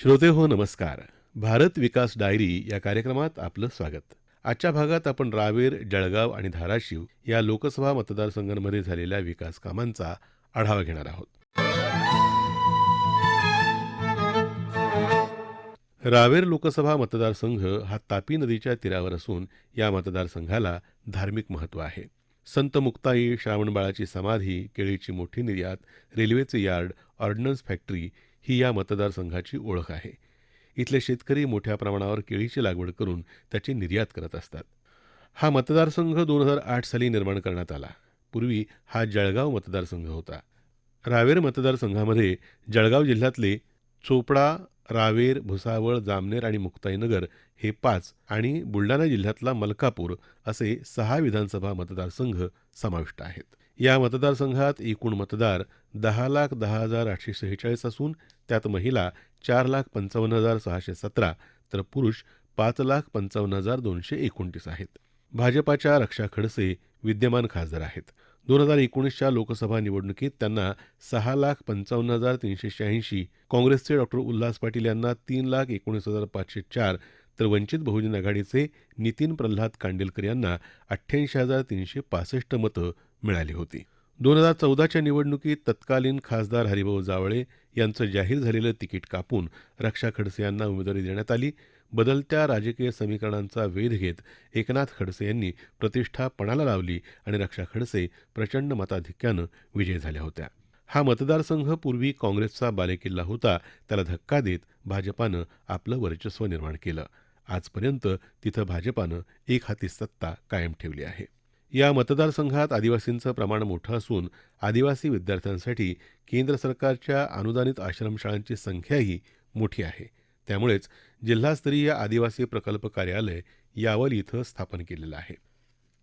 श्रोते हो नमस्कार. भारत विकास डायरी या कार्यक्रमात आपलं स्वागत. आजच्या भागात आपण रावेर, जळगाव आणि धाराशिव या लोकसभा मतदारसंघांमध्ये झालेल्या विकास कामांचा आढावा घेणार आहोत. रावेर लोकसभा मतदारसंघ हा तापी नदीच्या तीरावर असून या मतदारसंघाला धार्मिक महत्त्व आहे. संत मुक्ताई, श्रावणबाळाची समाधी, केळीची मोठी निर्यात, रेल्वेचे यार्ड, ऑर्डनन्स फॅक्टरी ही या मतदारसंघाची ओळख आहे. इथले शेतकरी मोठ्या प्रमाणावर केळीची लागवड करून त्याची निर्यात करत असतात. हा मतदारसंघ 2008 साली निर्माण करण्यात आला. पूर्वी हा जळगाव मतदारसंघ होता. रावेर मतदारसंघामध्ये जळगाव जिल्ह्यातले चोपडा, रावेर, भुसावळ, जामनेर आणि मुक्ताईनगर हे 5 आणि बुलढाणा जिल्ह्यातला मलकापूर असे 6 विधानसभा मतदारसंघ समाविष्ट आहेत. या मतदारसंघात एकूण मतदार 10,10,846 असून त्यात महिला 4,55,617 तर पुरुष 5,55,229 आहेत. भाजपाच्या रक्षा खडसे विद्यमान खासदार आहेत. 2019च्या लोकसभा निवडणुकीत त्यांना 6,55,386, काँग्रेसचे डॉक्टर उल्हास पाटील यांना 3,19,504 तर वंचित बहुजन आघाडीचे नितीन प्रल्हाद कांडेलकर यांना 88,365 मतं मिळाली होती. 2014च्या निवडणुकीत तत्कालीन खासदार हरिभाऊ जावळे यांचं जाहीर झालेलं तिकीट कापून रक्षा खडसे यांना उमेदवारी देण्यात आली. बदलत्या राजकीय समीकरणांचा वेध घेत एकनाथ खडसे यांनी प्रतिष्ठा पणाला लावली आणि रक्षा खडसे प्रचंड मताधिक्यानं विजयी झाल्या होत्या. हा मतदारसंघ पूर्वी काँग्रेसचा बालेकिल्ला होता, त्याला धक्का देत भाजपानं आपलं वर्चस्व निर्माण केलं. आजपर्यंत तिथं भाजपानं एकहाती सत्ता कायम ठेवली आहे. या मतदारसंघात आदिवासींचं प्रमाण मोठं असून आदिवासी विद्यार्थ्यांसाठी केंद्र सरकारच्या अनुदानित आश्रमशाळांची संख्याही मोठी आहे. त्यामुळेच जिल्हास्तरीय आदिवासी प्रकल्प कार्यालय यावल इथं स्थापन केलेलं आहे.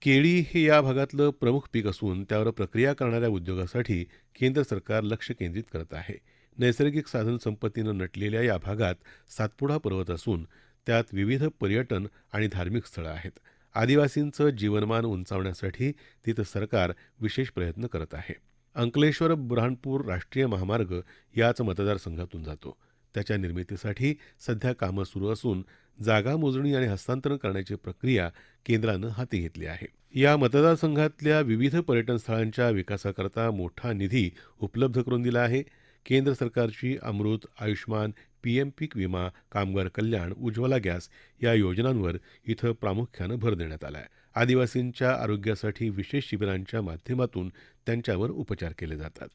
केळी हे या भागातलं प्रमुख पीक असून त्यावर प्रक्रिया करणाऱ्या उद्योगासाठी केंद्र सरकार लक्ष केंद्रित करत आहे. नैसर्गिक साधन संपत्तीनं नटलेल्या या भागात सातपुडा पर्वत असून त्यात विविध पर्यटन आणि धार्मिक स्थळं आहेत. आदिवासींचं जीवनमान उंचावण्यासाठी तिथं सरकार विशेष प्रयत्न करत आहे. अंकलेश्वर बुऱ्हाणपूर राष्ट्रीय महामार्ग याच मतदारसंघातून जातो. त्याच्या निर्मितीसाठी सध्या कामं सुरू असून जागा मोजणी आणि हस्तांतरण करण्याची प्रक्रिया केंद्रानं हाती घेतली आहे. या मतदारसंघातल्या विविध पर्यटन स्थळांच्या विकासाकरता मोठा निधी उपलब्ध करून दिला आहे. केंद्र सरकारची अमृत, आयुष्मान, पीएम पीक विमा, कामगार कल्याण, उज्ज्वला गॅस या योजनांवर इथं प्रामुख्यानं भर देण्यात आला आहे. आदिवासींच्या आरोग्यासाठी विशेष शिबिरांच्या माध्यमातून त्यांच्यावर उपचार केले जातात.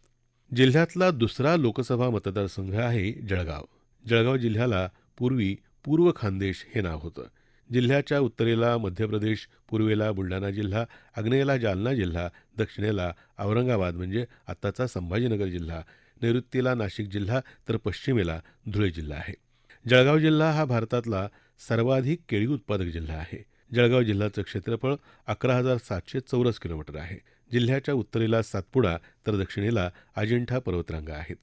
जिल्ह्यातला दुसरा लोकसभा मतदारसंघ आहे जळगाव. जळगाव जिल्ह्याला पूर्वी पूर्व खानदेश हे नाव होतं. जिल्ह्याच्या उत्तरेला मध्य प्रदेश, पूर्वेला बुलढाणा जिल्हा, आग्नेयेला जालना जिल्हा, दक्षिणेला औरंगाबाद म्हणजे आत्ताचा संभाजीनगर जिल्हा, नैऋत्येला नाशिक जिल्हा तर पश्चिमेला धुळे जिल्हा आहे. जळगाव जिल्हा हा भारतातला सर्वाधिक केळी उत्पादक जिल्हा आहे. जळगाव जिल्ह्याचं क्षेत्रफळ 11,700 चौरस किलोमीटर आहे. जिल्ह्याच्या उत्तरेला सातपुडा तर दक्षिणेला अजिंठा पर्वतरांगा आहेत.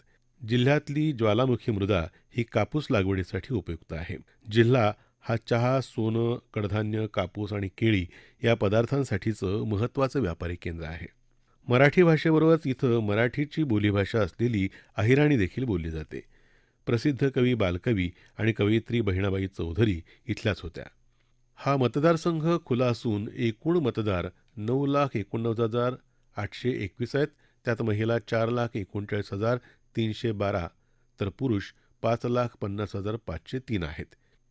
जिल्ह्यातली ज्वालामुखी मृदा ही कापूस लागवडीसाठी उपयुक्त आहे. जिल्हा हा चहा, सोनं, कडधान्य, कापूस आणि केळी या पदार्थांसाठीचं महत्त्वाचं व्यापारी केंद्र आहे. मराठी भाषेबरोबरच इथं मराठीची बोलीभाषा असलेली अहिराणी देखील बोलली जाते. प्रसिद्ध कवी बालकवी आणि कवयित्री बहिणाबाई चौधरी इथल्याच होत्या. हा मतदारसंघ खुला असून एकूण मतदार 9,89,821 आहेत. त्यात महिला 4,39,312 तर पुरुष 5,50,503 आहेत.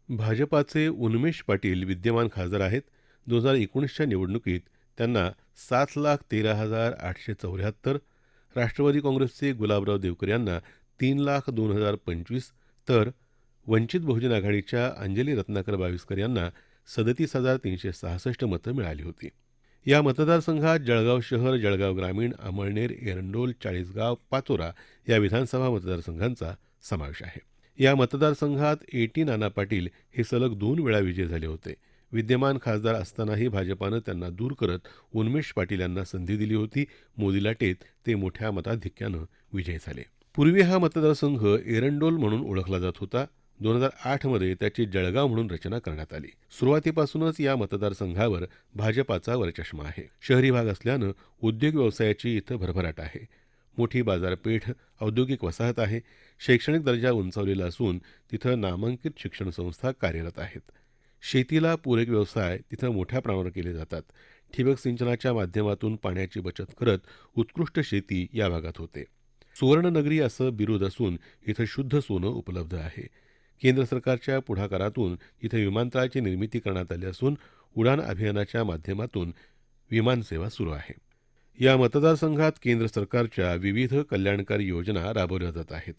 भाजपाचे उन्मेष पाटील विद्यमान खासदार आहेत. 2019च्या निवडणुकीत त्यांना 7,13,874, राष्ट्रवादी काँग्रेसचे गुलाबराव देवकर यांना 3,02,025 तर वंचित बहुजन आघाडीच्या अंजली रत्नाकर बाविस्कर यांना 37,366 मतं मिळाली होती. या मतदारसंघात जळगाव शहर, जळगाव ग्रामीण, अमळनेर, एरंडोल, चाळीसगाव, पाचोरा या विधानसभा मतदारसंघांचा समावेश आहे. या मतदारसंघात ए.टी. नाना पाटील हे सलग 2 वेळा विजयी झाले होते. विद्यमान खासदार असतानाही भाजपानं त्यांना दूर करत उन्मेष पाटील यांना संधी दिली होती. मोदी लाटेत ते मोठ्या मताधिक्यानं विजयी झाले. पूर्वी हा मतदारसंघ एरंडोल म्हणून ओळखला जात होता. 2008 मध्ये त्याची जळगाव म्हणून रचना करण्यात आली. सुरुवातीपासूनच या मतदारसंघावर भाजपाचा वरचष्मा आहे. शहरी भाग असल्यानं उद्योग व्यवसायाची इथं भरभराट आहे. मोठी बाजारपेठ, औद्योगिक वसाहत आहे. शैक्षणिक दर्जा उंचावलेला असून तिथं नामांकित शिक्षण संस्था कार्यरत आहेत. शेतीला पूरक व्यवसाय तिथं मोठ्या प्रमाणावर केले जातात. ठिबक सिंचनाच्या माध्यमातून पाण्याची बचत करत उत्कृष्ट शेती या भागात होते. सुवर्णनगरी असं बिरुद असून इथं शुद्ध सोनं उपलब्ध आहे. केंद्र सरकारच्या पुढाकारातून इथं विमानतळाची निर्मिती करण्यात आली असून उडान अभियानाच्या माध्यमातून विमानसेवा सुरू आहे. या मतदारसंघात केंद्र सरकारच्या विविध कल्याणकारी योजना राबवल्या जात आहेत.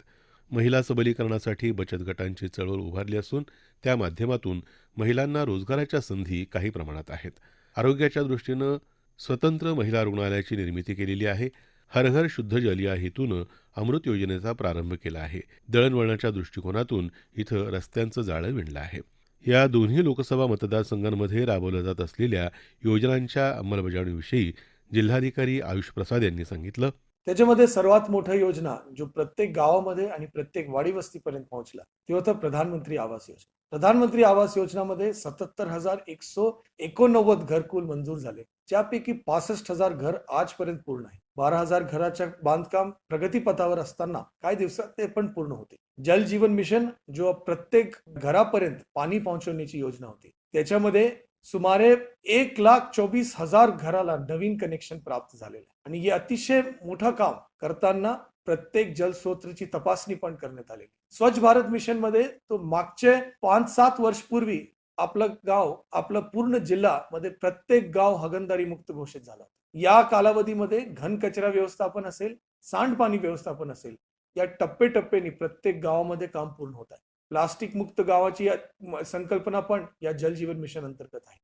महिला सबलीकरणासाठी बचत गटांची चळवळ उभारली असून त्या माध्यमातून महिलांना रोजगाराच्या संधी काही प्रमाणात आहेत. आरोग्याच्या दृष्टीनं स्वतंत्र महिला रुग्णालयाची निर्मिती केलेली आहे. हर घर शुद्ध जल या हेतूनं अमृत योजनेचा प्रारंभ केला आहे. दळणवळणाच्या दृष्टिकोनातून इथं रस्त्यांचं जाळं विणलं आहे. या दोन्ही लोकसभा मतदारसंघांमध्ये राबवल्या जात असलेल्या योजनांच्या अंमलबजावणीविषयी जिल्हाधिकारी आयुष प्रसाद यांनी सांगितलं. त्याच्यामध्ये सर्वात मोठा योजना जो प्रत्येक गावामध्ये आणि प्रत्येक वाडी वस्तीपर्यंत पोहोचला ते होतं प्रधानमंत्री आवास योजना. प्रधानमंत्री आवास योजनामध्ये 77,189 घरकुल मंजूर झाले, ज्यापैकी 65,000 घर आजपर्यंत पूर्ण आहे. 12,000 घराच्या बांधकाम प्रगतीपथावर असताना काही दिवसात ते पण पूर्ण होते. जल जीवन मिशन जो प्रत्येक घरापर्यंत पाणी पोहोचवण्याची योजना होती, त्याच्यामध्ये सुमारे 1,24,000 घराला नवीन कनेक्शन प्राप्त झालेलं आहे. आणि हे अतिशय मोठं काम करताना प्रत्येक जलस्रोताची तपासणी पण करण्यात आली. स्वच्छ भारत मिशन मध्ये तो मागचे 5-7 वर्ष पूर्वी आपलं गाव, आपलं पूर्ण जिल्हा मध्ये प्रत्येक गाव हागणदारी मुक्त घोषित झाला. या कालावधीमध्ये घन कचरा व्यवस्थापन असेल, सांडपाणी व्यवस्थापन असेल, या टप्प्याटप्प्याने प्रत्येक गावामध्ये काम पूर्ण होत आहे. प्लास्टिक मुक्त गावाची संकल्पना पण या जल जीवन मिशन अंतर्गत आहे.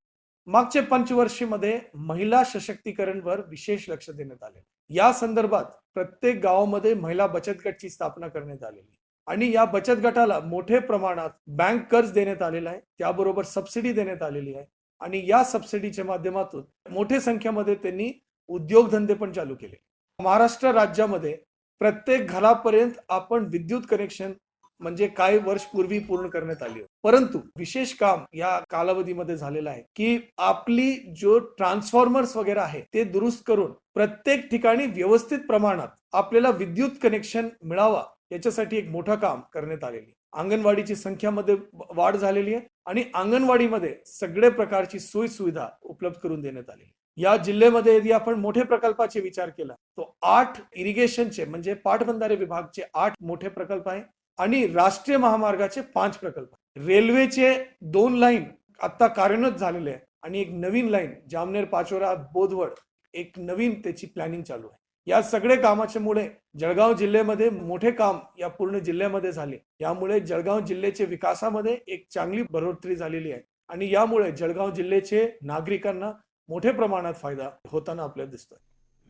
मागचे पंचवर्षीमध्ये महिला सशक्तीकरणवर विशेष लक्ष देण्यात आले. या संदर्भात प्रत्येक गावामध्ये महिला बचत गटची स्थापना करण्यात आलेली आणि या बचत गटाला मोठे प्रमाणात बँक कर्ज देण्यात आलेला आहे. त्याबरोबर सबसिडी देण्यात आलेली आहे आणि या सबसिडीच्या माध्यमातून मोठ्या संख्येमध्ये त्यांनी उद्योगधंदे पण चालू केले. महाराष्ट्र राज्यामध्ये प्रत्येक घरापर्यंत आपण विद्युत कनेक्शन म्हणजे काही वर्ष पूर्वी पूर्ण करण्यात आली. परंतु विशेष काम या कालावधीमध्ये झालेलं आहे की आपली जो ट्रान्सफॉर्मर्स वगैरे आहे ते दुरुस्त करून प्रत्येक ठिकाणी व्यवस्थित प्रमाणात आपल्याला विद्युत कनेक्शन मिळावा याच्यासाठी एक मोठं काम करण्यात आलेली. अंगणवाडीची संख्यामध्ये वाढ झालेली आहे आणि अंगणवाडीमध्ये सगळे प्रकारची सोयी सुविधा उपलब्ध करून देण्यात आली. या जिल्ह्यामध्ये यदि आपण मोठे प्रकल्पाचे विचार केला तो 8 इरिगेशनचे म्हणजे पाटबंधारे विभागचे 8 मोठे प्रकल्प आहे आणि राष्ट्रीय महामार्गाचे 5 प्रकल्प. रेल्वेचे 2 लाईन आता कार्यान्वित झालेले आहे आणि एक नवीन लाईन जामनेर पाचोरा बोदवड एक नवीन त्याची प्लॅनिंग चालू आहे. या सगळे कामाच्यामुळे जळगाव जिल्ह्यामध्ये मोठे काम या पूर्ण जिल्ह्यामध्ये झाले. यामुळे जळगाव जिल्ह्याच्या विकासामध्ये एक चांगली बढोतरी झालेली आहे आणि यामुळे जळगाव जिल्ह्याचे नागरिकांना मोठ्या प्रमाणात फायदा होताना आपल्याला दिसतोय.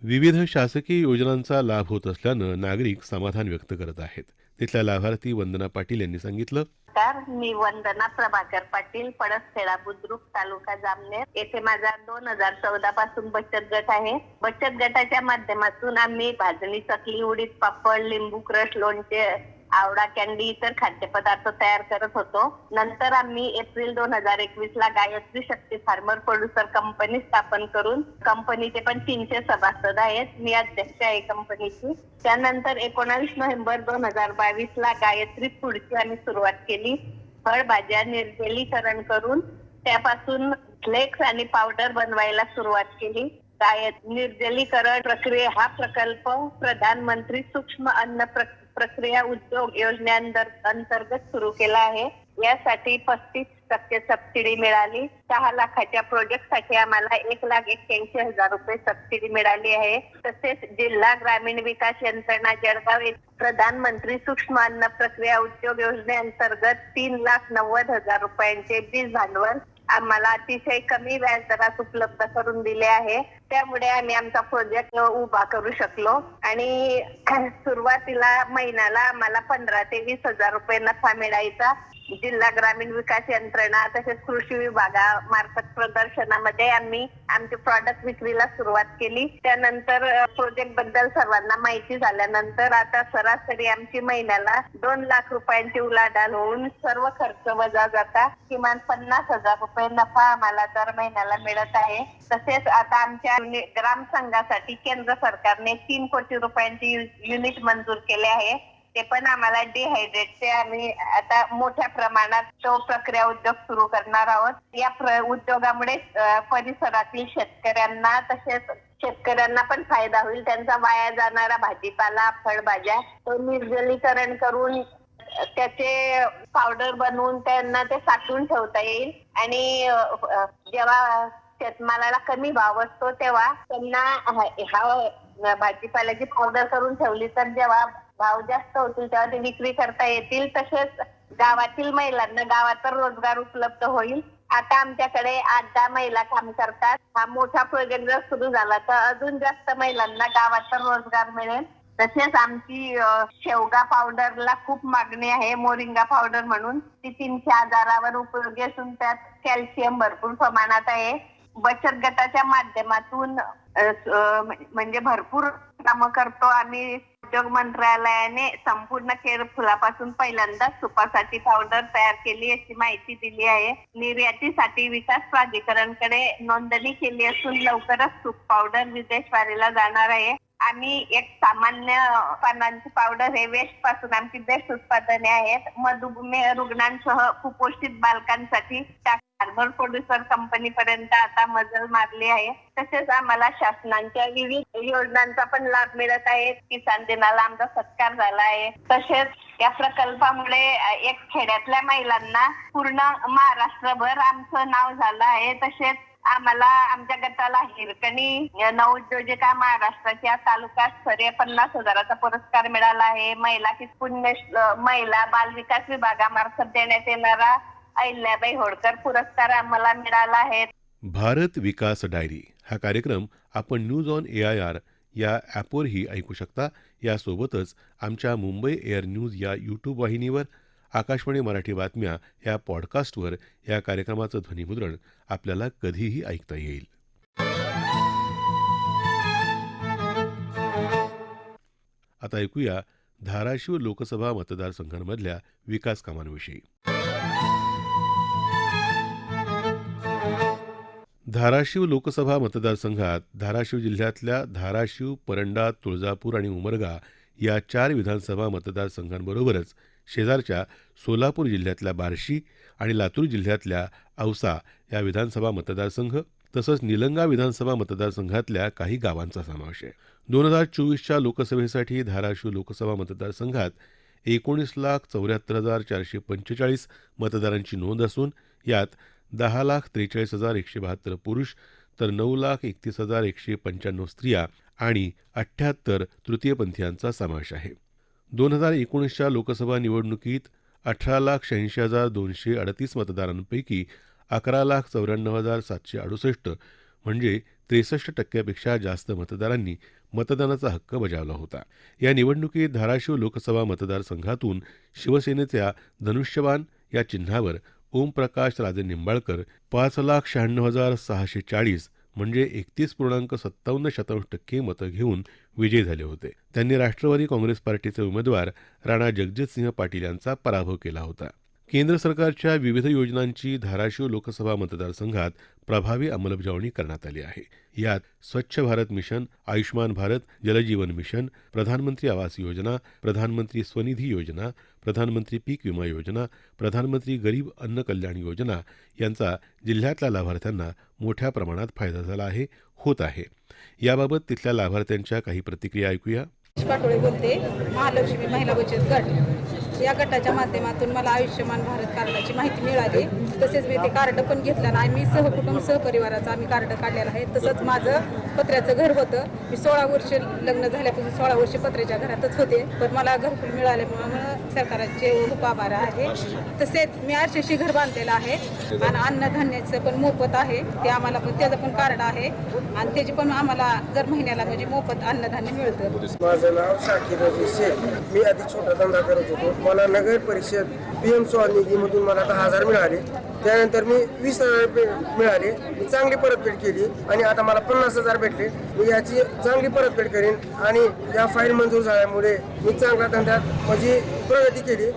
विविध शासकीय योजनांचा लाभ होत असल्यानं नागरिक समाधान व्यक्त करत आहेत. तिथल्या लाभार्थी वंदना पाटील यांनी सांगितलं. मी वंदना प्रभाकर पाटील, पडसखेडा बुद्रुक, तालुका जामनेर येथे माझा 2014 पासून बचत गट आहे. बचत गटाच्या माध्यमातून आम्ही भाजणी, चकली, उडीद पापड, लिंबू क्रश, लोणचे, आवडा कॅन्डी इतर खाद्यपदार्थ तयार करत होतो. नंतर आम्ही एप्रिल 2021 ला गायत्री शक्ती फार्मर प्रोड्युसर कंपनी स्थापन करून कंपनीचे पण 300 सभासद आहेत. मी अध्यक्ष आहे कंपनीची. त्यानंतर 19 नोव्हेंबर 2022 ला गायत्री फूडची आम्ही सुरुवात केली. फळभाज्या निर्जलीकरण करून त्यापासून फ्लेक्स आणि पावडर बनवायला सुरुवात केली. निर्जलीकरण प्रक्रिया हा प्रकल्प प्रधानमंत्री सूक्ष्म अन्न प्रक्रिया उद्योग योजनेअंतर्गत सुरू केला आहे. यासाठी 35% सबसिडी मिळाली. 6 लाखाच्या प्रोजेक्टसाठी आम्हाला 1,81,000 रुपये सबसिडी मिळाली आहे. तसेच जिल्हा ग्रामीण विकास यंत्रणा जळगाव येथे प्रधानमंत्री सूक्ष्म अन्न प्रक्रिया उद्योग योजनेअंतर्गत 3,90,000 रुपयांचे बीज भांडवल आम्हाला अतिशय कमी व्याजदरात उपलब्ध करून दिले आहे. त्यामुळे आम्ही आमचा प्रोजेक्ट उभा करू शकलो आणि सुरुवातीला महिन्याला आम्हाला 15,000 ते 20,000 रुपये नफा मिळायचा. जिल्हा ग्रामीण विकास यंत्रणा तसेच कृषी विभागामार्फत प्रदर्शनामध्ये आम्ही आमचे प्रॉडक्ट विक्रीला सुरुवात केली. त्यानंतर प्रोजेक्ट बद्दल सर्वांना माहिती झाल्यानंतर आता सरासरी आमची महिन्याला 2 लाख रुपयांची उलाढाल होऊन सर्व खर्च वजा जाता किमान 50,000 रुपये नफा आम्हाला दर महिन्याला मिळत आहे. तसेच आता आमच्या ग्राम संघासाठी केंद्र सरकारने 3 कोटी रुपयांची युनिट मंजूर केले आहे. ते पण आम्हाला डिहायड्रेटचे आम्ही आता मोठ्या प्रमाणात तो प्रक्रिया उद्योग सुरू करणार आहोत. या उद्योगामुळे परिसरातील शेतकऱ्यांना तसेच शेतकऱ्यांना पण फायदा होईल. त्यांचा वाया जाणारा भाजीपाला फळभाज्या तो निर्जलीकरण करून त्याचे पावडर बनवून त्यांना ते साठवून ठेवता येईल आणि जेव्हा शेतमालाला कमी भाव असतो तेव्हा त्यांना हा भाजीपाल्याची पावडर करून ठेवली तर जेव्हा भाव जास्त होतील तेव्हा ते विक्री करता येतील. तसेच गावातील महिलांना गावात रोजगार उपलब्ध होईल. आता आमच्याकडे 8-10 महिला काम करतात. हा मोठा प्रोजेक्ट जर सुरू झाला तर अजून जास्त महिलांना गावात रोजगार मिळेल. तसेच आमची शेवगा पावडरला खूप मागणी आहे. मोरिंगा पावडर म्हणून ती 300 आजारावर उपयोगी असून त्यात कॅल्शियम भरपूर प्रमाणात आहे. बचत गटाच्या माध्यमातून म्हणजे भरपूर कामं करतो आम्ही. उद्योग मंत्रालयाने संपूर्ण केर फुलापासून पहिल्यांदा सुपासाठी पावडर तयार केली अशी माहिती दिली आहे. निर्यातीसाठी विकास प्राधिकरणकडे नोंदणी केली असून लवकरच सूप पावडर विदेशवारीला जाणार आहे. आम्ही एक सामान्य पानांची पावडर हे वेस्ट पासून आमची बेस्ट उत्पादने आहेत. मधुमेह रुग्णांसह कुपोषित बालकांसाठी कार्बन प्रोड्युसर कंपनी पर्यंत आता मजल मारली आहे. तसेच आम्हाला शासनाच्या विविध योजनांचा पण लाभ मिळत आहे. किसान दिनाला आमचा सत्कार झाला आहे. तसेच या प्रकल्पामुळे एक खेड्यातल्या महिलांना पूर्ण महाराष्ट्रभर आमचं नाव झालं आहे. तसेच आम्हाला आमच्या गटाला हिरकणी नवोद्योजिका महाराष्ट्राच्या तालुका स्तरीय 50,000चा पुरस्कार मिळाला आहे. महिला बाल विकास विभागामार्फत देण्यात येणारा अहिल्याबाई होळकर पुरस्कार आम्हाला मिळाला आहे. भारत विकास डायरी हा कार्यक्रम आपण न्यूज ऑन AIR या ॲपवरही ऐकू शकता. यासोबतच आमच्या मुंबई एअर न्यूज या यूट्यूब वाहिनीवर, आकाशवाणी मराठी बातम्या या पॉडकास्टवर या कार्यक्रमाचं ध्वनिमुद्रण आपल्याला कधीही ऐकता येईल. आता ऐकूया धाराशिव लोकसभा मतदारसंघांमधल्या विकास कामांविषयी. धाराशिव लोकसभा मतदारसंघात धाराशिव जिल्ह्यातल्या धाराशिव, परंडा, तुळजापूर आणि उमरगा या 4 विधानसभा मतदारसंघांबरोबरच शेजारच्या सोलापूर जिल्ह्यातल्या बार्शी आणि लातूर जिल्ह्यातल्या औसा या विधानसभा मतदारसंघ तसंच निलंगा विधानसभा मतदारसंघातल्या काही गावांचा समावेश आहे. 2024च्या लोकसभेसाठी धाराशिव लोकसभा मतदारसंघात 19,74,445 मतदारांची नोंद असून यात 10,43,172 पुरुष तर 9,31,195 स्त्रिया आणि 78 तृतीयपंथीयांचा समावेश आहे. 2019च्या लोकसभा निवडणुकीत 18,86,238 मतदारांपैकी 11,94,768 म्हणजे 63% जास्त मतदारांनी मतदानाचा हक्क बजावला होता. या निवडणुकीत धाराशिव लोकसभा मतदारसंघातून शिवसेनेच्या धनुष्यबाण या चिन्हावर ओमप्रकाश राजे निंबाळकर 5,96,640 म्हणजे 31.57% मतं घेऊन विजयी झाले होते. त्यांनी राष्ट्रवादी काँग्रेस पार्टीचे उमेदवार राणा जगजितसिंह पाटील यांचा पराभव केला होता. केंद्र सरकारच्या विविध योजनांची धाराशिव लोकसभा मतदारसंघात प्रभावी अंमलबजावणी करण्यात आली आहे. यात स्वच्छ भारत मिशन, आयुष्मान भारत, जलजीवन मिशन, प्रधानमंत्री आवास योजना, प्रधानमंत्री स्वनिधी योजना, प्रधानमंत्री पीक विमा योजना, प्रधानमंत्री गरीब अन्न कल्याण योजना यांचा जिल्ह्यातल्या लाभार्थ्यांना मोठ्या प्रमाणात फायदा झाला आहे, होत आहे. याबाबत तिथल्या लाभार्थ्यांच्या काही प्रतिक्रिया ऐकूया. पाटोळे बोलते. महालक्ष्मी महिला बचत गट या गटाच्या माध्यमातून मला आयुष्यमान भारत कार्डाची माहिती मिळाली. तसेच मी ते कार्ड पण घेतलं आणि मी सहकुटुंब सहपरिवाराचं आम्ही कार्ड काढलेलं आहे. तसंच माझं पत्र्याचं घर होतं. मी 16 वर्ष लग्न झाल्यापासून 16 वर्ष पत्र्याच्या घरातच होते. पण मला घरकुल मिळाल्यामुळे सरकारचे खूप आभार आहे. तसेच मी आरक्षित घर बांधलेलं आहे आणि अन्नधान्याचं पण मोफत आहे. ते आम्हाला पण त्याचं पण कार्ड आहे आणि त्याची पण आम्हाला दर महिन्याला म्हणजे मोफत अन्नधान्य मिळतं. माझं नाव शाकीर रजी शेख. मी आधी छोटा धंदा करत होतो. मला नगर परिषद PM स्वान निधीमधून मला 10,000 मिळाले. त्यानंतर मी 20,000 रुपये मिळाले. मी चांगली परतफेड केली आणि आता मला 50,000 भेटले. मी याची चांगली परतफेड करेन आणि या फाईल मंजूर झाल्यामुळे मी चांगल्या धंद्यात माझी प्रगती केली.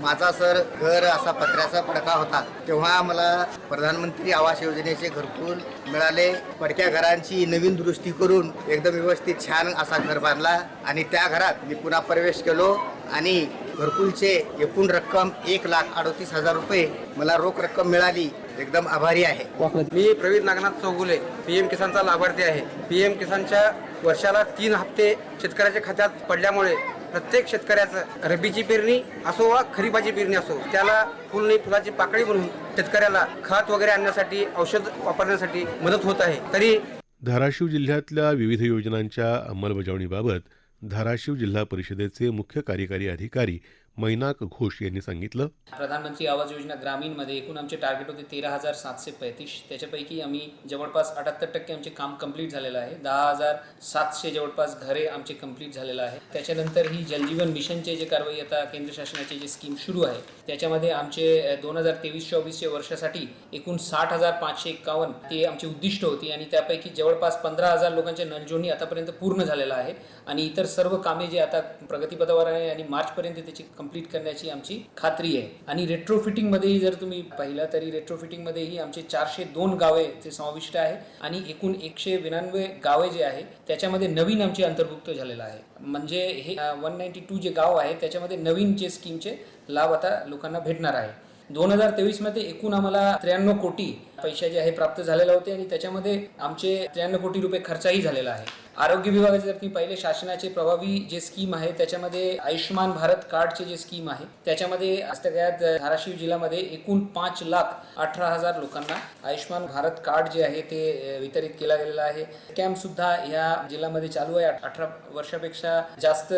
माझा सर घर असा पत्र्याचा पडका होता, तेव्हा मला प्रधानमंत्री आवास योजनेचे घरकुल मिळाले. पडक्या घरांची नवीन दुरुस्ती करून एकदम व्यवस्थित छान असा घर बांधला आणि त्या घरात मी पुन्हा प्रवेश केलो आणि घरकुलचे एकूण रक्कम 1,38,000 रुपये मला रोख रक्कम मिळाली. एकदम आभारी आहे. मी प्रवीण नागनाथ चौगुले PM किसानचा लाभार्थी आहे. PM किसानच्या वर्षाला 3 हप्ते शेतकऱ्याच्या खात्यात पडल्यामुळे प्रत्येक शेतकऱ्याचं रब्बीची पेरणी असो वा खरीपाची पेरणी असो त्याला फुल नाही फुलाची पाकळी म्हणून शेतकऱ्याला खत वगैरे आणण्यासाठी औषध वापरण्यासाठी मदत होत आहे. तरी धाराशिव जिल्ह्यातल्या विविध योजनांच्या अंमलबजावणीबाबत धाराशिव जिल्हा परिषदेचे मुख्य कार्यकारी अधिकारी मैनाक घोष यांनी सांगितलं. प्रधानमंत्री आवास योजना ग्रामीणमध्ये एकूण आमचे टार्गेट होते 13,735. त्याच्यापैकी आम्ही जवळपास 78% आमचे काम कंप्लीट झालेलं आहे. 10,700 जवळपास घरे आमचे कंप्लीट झालेलं आहे. त्याच्यानंतर ही जलजीवन मिशनचे जे कारवाई आता केंद्र शासनाचे जे स्कीम सुरू आहे त्याच्यामध्ये आमचे 2023-24 वर्षासाठी एकूण 60,551 ते आमची उद्दिष्ट होती आणि त्यापैकी जवळपास 15,000 लोकांचे नळजोडणी आतापर्यंत पूर्ण झालेलं आहे आणि इतर सर्व कामे जे आता प्रगतीपथावर आहे आणि मार्चपर्यंत त्याची कंप्लीट करण्याची आमची खात्री आहे. आणि रेट्रोफिटिंगमध्येही जर तुम्ही पाहिलं तरी रेट्रोफिटिंगमध्येही आमचे 402 गावे ते समाविष्ट आहे आणि एकूण 192 गावे जे आहे त्याच्यामध्ये नवीन आमचे अंतर्भुक्त झालेलं आहे. म्हणजे हे 192 जे गाव आहे त्याच्यामध्ये नवीन जे स्कीमचे लाभ आता लोकांना भेटणार आहे. 2023 एकूण आम्हाला 93 कोटी पैसे जे आहे प्राप्त झालेले होते आणि त्याच्यामध्ये आमचे 93 कोटी रुपये खर्चही झालेला आहे. आरोग्य विभागाचे जर तुम्ही पाहिले शासनाचे प्रभावी जे स्कीम आहे त्याच्यामध्ये आयुष्यमान भारत कार्डचे जे स्कीम आहे त्याच्यामध्ये आजतागायत धाराशिव जिल्ह्यामध्ये एकूण 5,18,000 लोकांना आयुष्यमान भारत कार्ड जे आहे ते वितरित केला गेलेला आहे. कॅम्प सुद्धा या जिल्ह्यामध्ये चालू आहे. 18 वर्षापेक्षा जास्त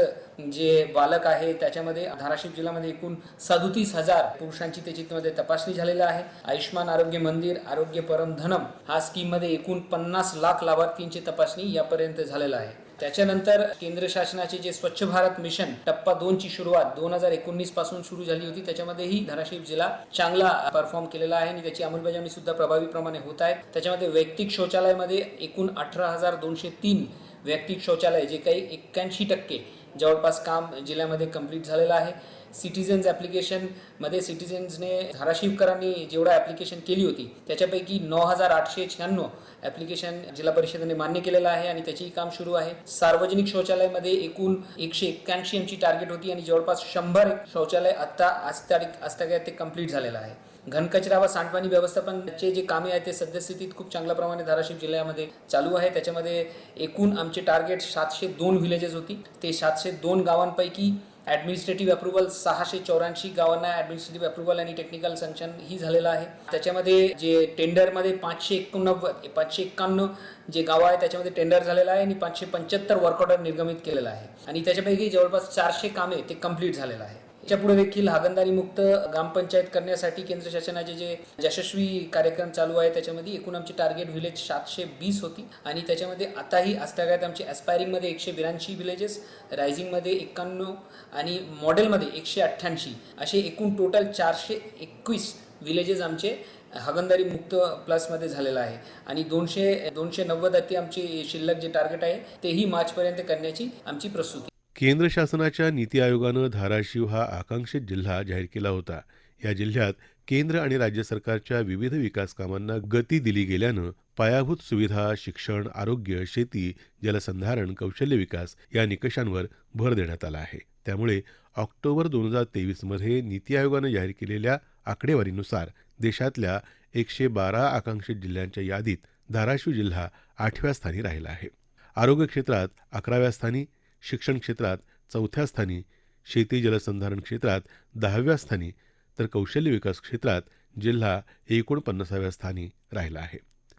जे बालक आहे त्याच्यामध्ये धाराशिव जिल्ह्यामध्ये एकूण 37,000 पुरुषांची त्याच्यामध्ये तपासणी झालेली आहे. आयुष्यमान आरोग्य मंदिर आरोग्य परम धनम हा स्कीम मध्ये एकूण 50 लाख लाभार्थींची तपासणी यापर्यंत झालेला आहे. त्याच्यानंतर केंद्र शासनाचे जे स्वच्छ भारत मिशन टप्पा 2 ची सुरुवात 2019 पासून सुरू झाली होती. त्याच्यामध्येही धाराशिव जिल्हा चांगला परफॉर्म केलेला आहे आणि त्याची अंमलबजावणी सुद्धा प्रभावीप्रमाणे होत आहे. त्याच्यामध्ये वैयक्तिक शौचालयामध्ये एकूण 18,203 वैयक्तिक शौचालय जे काही 81% जवळपास काम जिल्ह्यामध्ये कंप्लीट झालेलं आहे. सिटीजन्स ॲप्लिकेशनमध्ये सिटीजन्सने धाराशिवकरांनी जेवढा ॲप्लिकेशन केली होती त्याच्यापैकी 9,896 ॲप्लिकेशन जिल्हा परिषदेने मान्य केलेलं आहे आणि त्याचेही काम सुरू आहे. सार्वजनिक शौचालयामध्ये एकूण 181 आमची टार्गेट होती आणि जवळपास 100 शौचालय आत्ता आजतागायत ते कंप्लीट झालेलं आहे. घनकचरा व सांडपाणी व्यवस्थापनाचे जे कामे आहेत ते सद्यस्थितीत खूप चांगल्या प्रमाणे धाराशिव जिल्ह्यामध्ये चालू आहे. त्याच्यामध्ये एकूण आमचे टार्गेट 702 व्हिलेजेस होती. ते 702 गावांपैकी ॲडमिनिस्ट्रेटिव्ह अप्रुव्हल 684 गावांना ॲडमिनिस्ट्रेटिव्ह अप्रुव्हल आणि टेक्निकल सँक्शन ही झालेलं आहे. त्याच्यामध्ये जे टेंडरमध्ये 591 जे गावं आहे त्याच्यामध्ये टेंडर झालेलं आहे आणि 575 वर्क ऑर्डर निर्गमित केलेला आहे आणि त्याच्यापैकी जवळपास 400 कामे ते कंप्लीट झालेलं आहे. त्याच्यापुढे देखील हागणदारी मुक्त ग्रामपंचायत करण्यासाठी केंद्र शासनाचे जे यशस्वी कार्यक्रम चालू आहे त्याच्यामध्ये एकूण आमची टार्गेट व्हिलेज 720 होती आणि त्याच्यामध्ये आताही आजतागायत आमचे ॲस्पायरिंगमध्ये 182 व्हिलेजेस, रायझिंगमध्ये 91 आणि मॉडेलमध्ये 188 असे एकूण टोटल 421 व्हिलेजेस आमचे हागणदारी मुक्त प्लसमध्ये झालेलं आहे आणि 290 अति आमची शिल्लक जे टार्गेट आहे तेही मार्चपर्यंत करण्याची आमची प्रस्तुती. केंद्र शासनाच्या नीती आयोगानं धाराशिव हा आकांक्षित जिल्हा जाहीर केला होता. या जिल्ह्यात केंद्र आणि राज्य सरकारच्या विविध विकास कामांना गती दिली गेल्यानं पायाभूत सुविधा, शिक्षण, आरोग्य, शेती, जलसंधारण, कौशल्य विकास या निकषांवर भर देण्यात आला आहे. त्यामुळे ऑक्टोबर 2023 नीती आयोगानं जाहीर केलेल्या आकडेवारीनुसार देशातल्या 112 आकांक्षित जिल्ह्यांच्या यादीत धाराशिव जिल्हा 8व्या स्थानी राहिला आहे. आरोग्य क्षेत्रात 11व्या स्थानी, शिक्षण क्षेत्रात 4थ्या स्थानी, शेती जलसंधारण क्षेत्रात 10व्या स्थानी तर कौशल्य विकास क्षेत्रात जिल्हा 49व्या स्थानी राहिला आहे.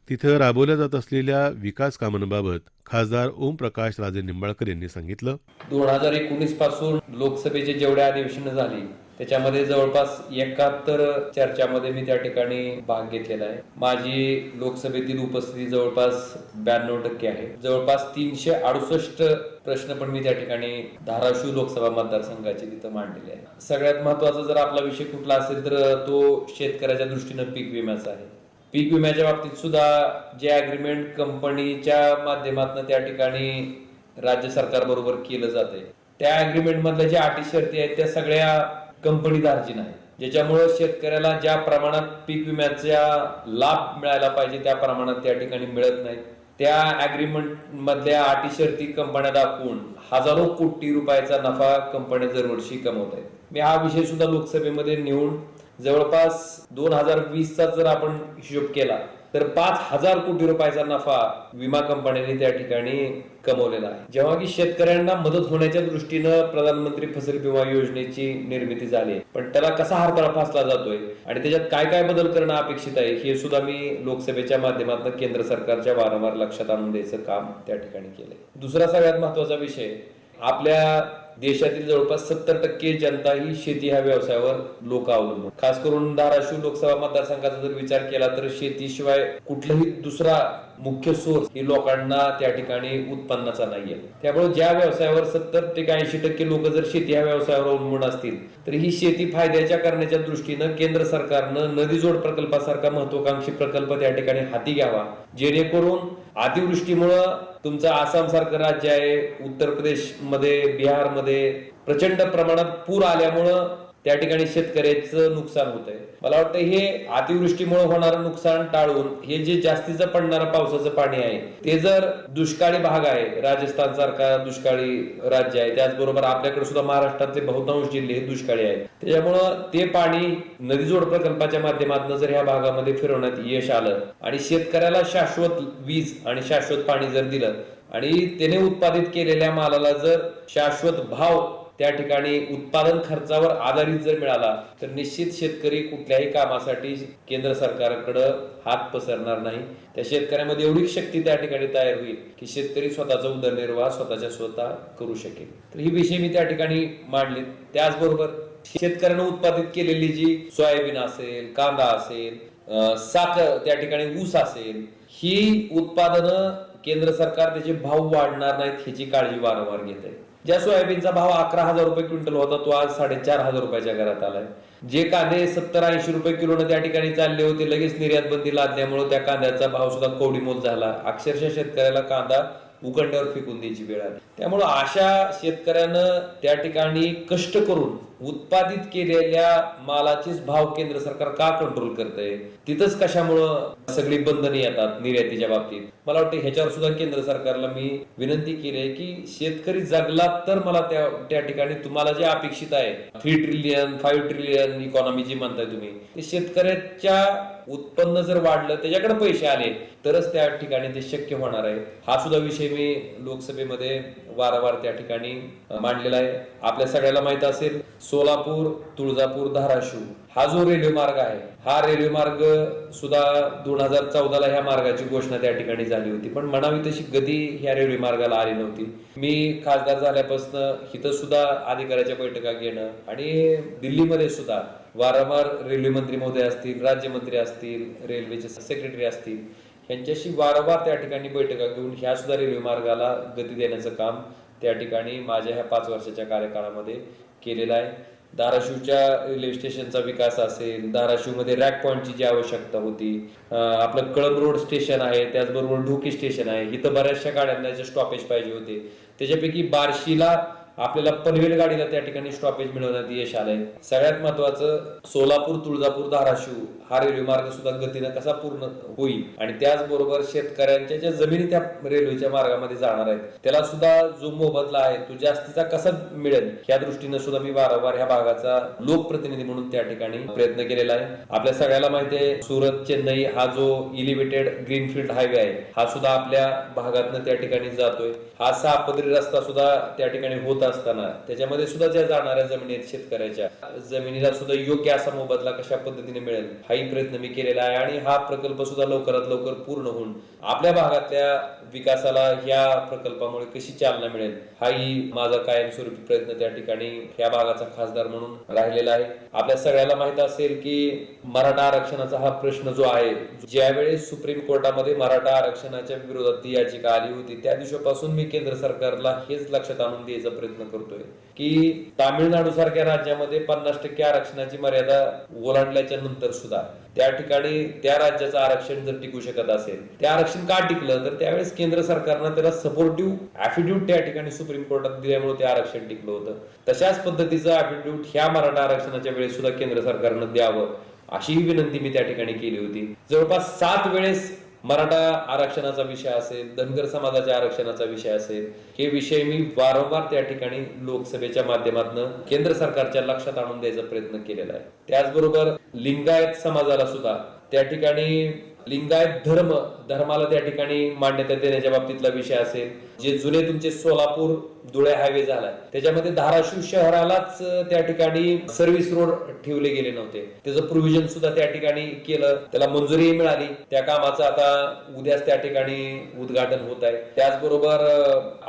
तिथं राबवल्या जात असलेल्या विकास कामांबाबत खासदार ओमप्रकाश राजे निंबाळकर यांनी सांगितलं. 2019 पासून लोकसभेचे जेवढे अधिवेशन झाले त्याच्यामध्ये जवळपास 71 चर्चामध्ये मी त्या ठिकाणी भाग घेतलेला आहे. माझी लोकसभेतील उपस्थिती जवळपास 92% आहे. जवळपास 368 प्रश्न पण मी त्या ठिकाणी धाराशिव लोकसभा मतदारसंघाचे तिथं मांडलेले आहे. सगळ्यात महत्वाचा जर आपला विषय कुठला असेल तर तो शेतकऱ्याच्या दृष्टीनं पीक विम्याचा आहे. पीक विम्याच्या बाबतीत सुद्धा जे अग्रीमेंट कंपनीच्या माध्यमातून त्या ठिकाणी राज्य सरकार बरोबर केलं जाते, त्या अग्रीमेंट मधल्या ज्या अटी शर्ती आहेत त्या सगळ्या कंपनी धार्जिन आहेत, ज्याच्यामुळे शेतकऱ्याला ज्या प्रमाणात पीक विम्याचा लाभ मिळायला पाहिजे त्या प्रमाणात त्या ठिकाणी मिळत नाही. त्या अग्रीमेंट मधल्या अटी शर्ती कंपन्या दाखवून हजारो कोटी रुपयाचा नफा कंपन्या दरवर्षी कमवत आहेत. मी हा विषय सुद्धा लोकसभेमध्ये नेऊन जवळपास 2020चा जर आपण हिशोब केला तर 5,000 कोटी रुपयाचा नफा विमा कंपन्यांनी त्या ठिकाणी कमवलेला आहे. जेव्हा की शेतकऱ्यांना मदत होण्याच्या दृष्टीनं प्रधानमंत्री फसल विमा योजनेची निर्मिती झाली, पण त्याला कसा हरतळा फासला जातोय आणि त्याच्यात काय काय बदल करणं अपेक्षित आहे हे सुद्धा मी लोकसभेच्या माध्यमातून केंद्र सरकारच्या वारंवार लक्षात आणून द्यायचं काम त्या ठिकाणी केलंय. दुसरा सगळ्यात महत्वाचा विषय, आपल्या देशातील जवळपास 70% जनता ही शेती ह्या व्यवसायावर लोक अवलंबून. खास करून धाराशिव लोकसभा मतदारसंघाचा जर विचार केला तर शेतीशिवाय कुठलाही दुसरा मुख्य सोर्स ही लोकांना त्या ठिकाणी उत्पन्नाचा नाहीये. त्यामुळे ज्या व्यवसायावर 70% ते 80% लोक जर शेती ह्या व्यवसायावर अवलंबून असतील तर ही शेती फायद्याच्या करण्याच्या दृष्टीनं केंद्र सरकारनं नदी जोड प्रकल्पासारखा महत्वाकांक्षी प्रकल्प त्या ठिकाणी हाती घ्यावा, जेणेकरून अतिवृष्टीमुळं तुमचं आसाम सारखं राज्य आहे, उत्तर प्रदेश मध्ये, बिहार मध्ये प्रचंड प्रमाणात पूर आल्यामुळं त्या ठिकाणी शेतकऱ्याचं नुकसान होत आहे. मला वाटतं हे अतिवृष्टीमुळे होणारं नुकसान टाळून हे जे जास्तीचं पडणारं पावसाचं पाणी आहे ते जर दुष्काळी भाग आहे, राजस्थान सारखा दुष्काळी राज्य आहे, त्याचबरोबर आपल्याकडे सुद्धा महाराष्ट्रातले बहुतांश जिल्हे हे दुष्काळी आहेत, त्याच्यामुळं ते पाणी नदीजोड प्रकल्पाच्या माध्यमातून जर ह्या भागामध्ये फिरवण्यात यश आलं आणि शेतकऱ्याला शाश्वत वीज आणि शाश्वत पाणी जर दिलं आणि त्याने उत्पादित केलेल्या मालाला जर शाश्वत भाव त्या ठिकाणी उत्पादन खर्चावर आधारित जर मिळाला तर निश्चित शेतकरी कुठल्याही कामासाठी केंद्र सरकारकडे हात पसरणार नाही. त्या शेतकऱ्यामध्ये एवढी शक्ती त्या ठिकाणी तयार होईल की शेतकरी स्वतःचा उदरनिर्वाह स्वतः करू शकेल. तर ही विषय मी त्या ठिकाणी मांडले. त्याचबरोबर शेतकऱ्यानं उत्पादित केलेली जी सोयाबीन असेल, कांदा असेल, साखर त्या ठिकाणी ऊस असेल, ही उत्पादनं केंद्र सरकार त्याचे भाव वाढणार नाहीत ह्याची काळजी वारंवार घेत आहे. ज्या सोयाबीनचा भाव 11,000 रुपये क्विंटल होता तो आज 4,500 रुपयाच्या घरात आलाय. जे कांदे 70-80 रुपये किलोनं त्या ठिकाणी चालले होते, लगेच निर्यात बंदी लादल्यामुळे त्या कांद्याचा भाव सुद्धा कवडीमोल झाला. अक्षरशः शेतकऱ्याला कांदा उघड्यावर फेकून द्यायची वेळ आली. त्यामुळे अशा शेतकऱ्यानं त्या ठिकाणी कष्ट करून उत्पादित केलेल्या मालाचेच भाव केंद्र सरकार का कंट्रोल करतंय, तिथंच कशामुळं सगळी बंधने येतात निर्यातीच्या बाबतीत. मला वाटतं ह्याच्यावर सुद्धा केंद्र सरकारला मी विनंती केली आहे की शेतकरी जगला तर मला त्या ठिकाणी तुम्हाला जे अपेक्षित आहे 3 ट्रिलियन 5 ट्रिलियन इकॉनॉमी जी म्हणताय तुम्ही, ते शेतकऱ्याच्या उत्पन्न जर वाढलं, त्याच्याकडे पैसे आले तरच त्या ठिकाणी ते शक्य होणार आहे. हा सुद्धा विषय मी लोकसभेमध्ये वारंवार त्या ठिकाणी मांडलेला आहे. आपल्या सगळ्याला माहित असेल सोलापूर, तुळजापूर, धाराशिव हा जो रेल्वे मार्ग आहे, हा रेल्वे मार्ग सुद्धा 2014ला ह्या मार्गाची घोषणा त्या ठिकाणी झाली होती, पण म्हणावी तशी गती ह्या रेल्वे मार्गाला आली नव्हती. मी खासदार झाल्यापासून इथं सुद्धा अधिकाऱ्याच्या बैठका घेणं आणि दिल्लीमध्ये सुद्धा वारंवार रेल्वे मंत्री महोदय असतील, राज्यमंत्री असतील, रेल्वेचे सेक्रेटरी असतील, यांच्याशी वारंवार त्या ठिकाणी बैठका घेऊन ह्या सुद्धा रेल्वे मार्गाला गती देण्याचं काम त्या ठिकाणी माझ्या ह्या 5 वर्षाच्या कार्यकाळामध्ये केलेलं आहे. धाराशिवच्या रेल्वे स्टेशनचा विकास असेल, धाराशिवमध्ये रॅक पॉइंटची जी आवश्यकता होती, आपलं कळंब रोड स्टेशन आहे, त्याचबरोबर ढोकी स्टेशन आहे, इथं बऱ्याचशा गाड्यांना स्टॉपेज पाहिजे होते. त्याच्यापैकी बार्शीला आपल्याला पनवेल गाडीला त्या ठिकाणी स्टॉपेज मिळवण्यात यश आलंय. सगळ्यात महत्वाचं सोलापूर, तुळजापूर, धाराशिव हा रेल्वे मार्ग सुद्धा गतीनं कसा पूर्ण होईल आणि त्याचबरोबर शेतकऱ्यांच्या ज्या जमिनी त्या रेल्वेच्या मार्गामध्ये जाणार आहेत त्याला सुद्धा जो मोबदला आहे तो जास्तीचा कसा मिळेल या दृष्टीनं सुद्धा मी वारंवार ह्या भागाचा लोकप्रतिनिधी म्हणून त्या ठिकाणी प्रयत्न केलेला आहे. आपल्या सगळ्याला माहिती आहे सुरत चेन्नई हा जो इलिव्हेटेड ग्रीनफील्ड हायवे आहे हा सुद्धा आपल्या भागातनं त्या ठिकाणी जातोय. हा 6 पदरी रस्ता सुद्धा त्या ठिकाणी होत असताना त्याच्यामध्ये सुद्धा ज्या जाणाऱ्या जमिनी आहेत शेतकऱ्याच्या जमिनीला सुद्धा योग्य असा मोबदला कशा पद्धतीने मिळेल हाही प्रयत्न मी केलेला आहे आणि हा प्रकल्प सुद्धा लवकरात लवकर पूर्ण होऊन आपल्या भागातल्या विकासाला ह्या प्रकल्पामुळे कशी चालना मिळेल हाही माझा कायमस्वरूपी प्रयत्न त्या ठिकाणी ह्या भागाचा खासदार म्हणून राहिलेला आहे. आपल्या सगळ्याला माहित असेल की मराठा आरक्षणाचा हा प्रश्न जो आहे, ज्यावेळेस सुप्रीम कोर्टामध्ये मराठा आरक्षणाच्या विरोधात ती याचिका आली होती त्या दिवसापासून मी केंद्र सरकारला हेच लक्षात आणून द्यायचा प्रयत्न करतोय की तामिळनाडू सारख्या राज्यामध्ये 50% आरक्षणाची मर्यादा ओलांडल्याच्या नंतर सुद्धा त्या ठिकाणी त्या राज्याचं आरक्षण जर टिकू शकत असेल, ते आरक्षण का टिकलं तर त्यावेळेस केंद्र सरकारनं त्याला सपोर्टिव्ह ऍफिड्यूट त्या ठिकाणी सुप्रीम कोर्टात दिल्यामुळे ते आरक्षण टिकलं होतं. तशाच पद्धतीचं ऍफिड्यूट ह्या मराठा आरक्षणाच्या वेळेस सुद्धा केंद्र सरकारनं द्यावं अशीही विनंती मी त्या ठिकाणी केली होती. जवळपास 7 वेळेस मराठा आरक्षणाचा विषय असेल, धनगर समाजाच्या आरक्षणाचा विषय असेल, हे विषय मी वारंवार त्या ठिकाणी लोकसभेच्या माध्यमातून केंद्र सरकारच्या लक्षात आणून द्यायचा प्रयत्न केलेला आहे. त्याचबरोबर लिंगायत समाजाला सुद्धा त्या ठिकाणी लिंगायत धर्माला त्या ठिकाणी मान्यता देण्याच्या बाबतीतला विषय असेल, जे जुने तुमचे सोलापूर धुळे हायवे झालाय त्याच्यामध्ये धाराशिव शहरालाच त्या ठिकाणी सर्व्हिस रोड ठेवले गेले नव्हते, त्याचं प्रोव्हिजन सुद्धा त्या ठिकाणी केलं, त्याला मंजुरी मिळाली. त्या कामाचं आता उद्याच त्या ठिकाणी उद्घाटन होत आहे. त्याचबरोबर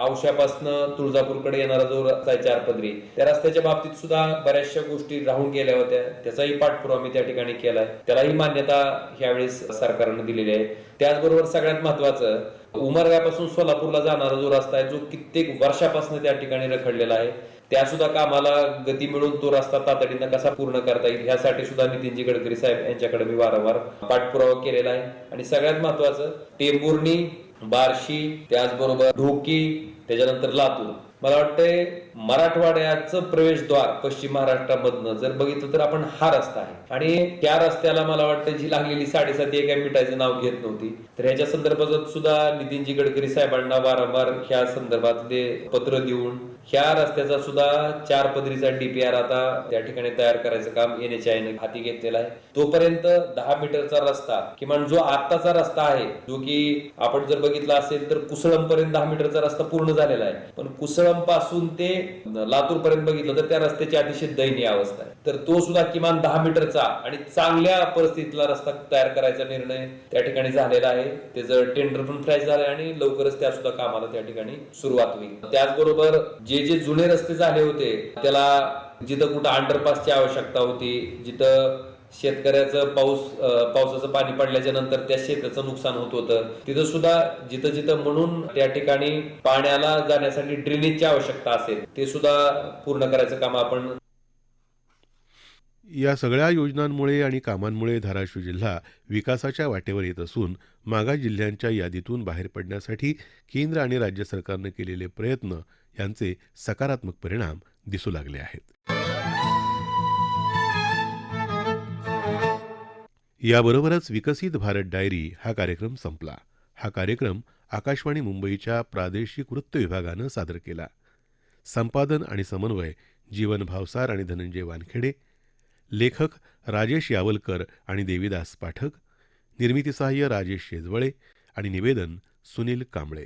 औशापासून तुळजापूरकडे येणारा जो रस्ता आहे 4 पदरी, त्या रस्त्याच्या बाबतीत सुद्धा बऱ्याचशा गोष्टी राहून गेल्या होत्या, त्याचाही पाठपुरावा मी त्या ठिकाणी केलाय, त्यालाही मान्यता ह्यावेळेस सरकारने दिलेली आहे. त्याचबरोबर सगळ्यात महत्वाचं, उमरगापासून सोलापूरला जाणारा जो रस्ता आहे जो कित्येक वर्षापासून त्या ठिकाणी रखडलेला आहे, त्या सुद्धा कामाला गती मिळून तो रस्ता तातडीनं कसा पूर्ण करता येईल ह्यासाठी सुद्धा नितीनजी गडकरी साहेब यांच्याकडे मी वारंवार पाठपुरावा केलेला आहे. आणि सगळ्यात महत्वाचं, टेंभुर्णी, बार्शी, त्याचबरोबर ढोकी, त्याच्यानंतर लातूर, मला वाटतंय मराठवाड्याचं प्रवेशद्वार पश्चिम महाराष्ट्रामधनं जर बघितलं तर आपण हा रस्ता आहे आणि त्या रस्त्याला मला वाटतं जी लागलेली 7.5 काय मिटायचं नाव घेत नव्हती. तर ह्याच्या संदर्भात सुद्धा नितीनजी गडकरी साहेबांना वारंवार ह्या संदर्भातले पत्र देऊन ह्या रस्त्याचा सुद्धा 4 पदरीचा DPR आता त्या ठिकाणी तयार करायचं काम NHAI ने हाती घेतलेलं आहे. तोपर्यंत 10 मीटरचा रस्ता, किमान जो आत्ताचा रस्ता आहे जो की आपण जर बघितला असेल तर कुसळम पर्यंत 10 मीटरचा रस्ता पूर्ण झालेला आहे, पण कुसळम पासून ते लातूर पर्यंत बघितलं तर त्या रस्त्याची अतिशय दयनीय अवस्था आहे. तर तो सुद्धा किमान 10 मीटरचा आणि चांगल्या परिस्थितीतला रस्ता तयार करायचा निर्णय त्या ठिकाणी झालेला आहे. त्याचं टेंडर पण फ्राईज झालंय आणि लवकरच त्या सुद्धा कामाला त्या ठिकाणी सुरुवात होईल. त्याचबरोबर जे जुने रस्ते झाले होते त्याला जिथं कुठं अंडरपासची आवश्यकता होती, जिथं शेतकऱ्याचं पावसाचं पाणी पडल्याच्या नंतर त्या शेताचं नुकसान होत होतं, तिथं सुद्धा जिथं म्हणून त्या ठिकाणी पाण्याला जाण्यासाठी ड्रेनेजची आवश्यकता असेल ते सुद्धा पूर्ण करायचं काम आपण. या सगळ्या योजनांमुळे आणि कामांमुळे धाराशिव जिल्हा विकासाच्या वाटेवर येत असून मागास जिल्ह्यांच्या यादीतून बाहेर पडण्यासाठी केंद्र आणि राज्य सरकारनं केलेले प्रयत्न यांचे सकारात्मक परिणाम दिसू लागले आहेत. याबरोबरच विकसित भारत डायरी हा कार्यक्रम संपला. हा कार्यक्रम आकाशवाणी मुंबईच्या प्रादेशिक वृत्त विभागानं सादर केला. संपादन आणि समन्वय जीवन भावसार आणि धनंजय वानखेडे, लेखक राजेश यावलकर आणि देविदास पाठक, निर्मिती सहाय्य राजेश शेजवळे आणि निवेदन सुनील कांबळे.